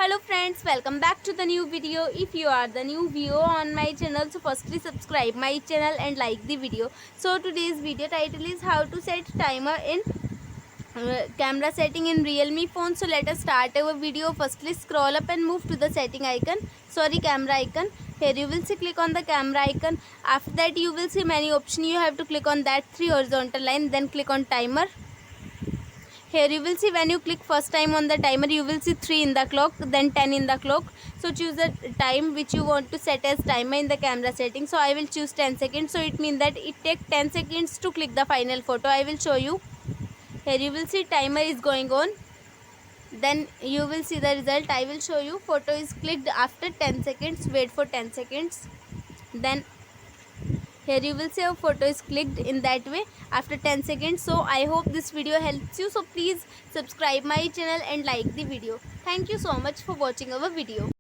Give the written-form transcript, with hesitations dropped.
Hello friends, welcome back to the new video. If you are the new viewer on my channel, so firstly subscribe my channel and like the video. So today's video title is how to set timer in camera setting in realme phone. So let us start our video. Firstly scroll up and move to the setting icon, camera icon. Here you will see click on the camera icon. After that you will see many options. You have to click on that three horizontal line, then click on timer. Here you will see when you click first time on the timer, you will see 3 in the clock, then 10 in the clock. So choose the time which you want to set as timer in the camera setting. So I will choose 10 seconds. So it means that it takes 10 seconds to click the final photo. I will show you. Here you will see timer is going on. Then you will see the result. I will show you. Photo is clicked after 10 seconds. Wait for 10 seconds. Then here you will see a photo is clicked in that way after 10 seconds. So I hope this video helps you. So please subscribe my channel and like the video. Thank you so much for watching our video.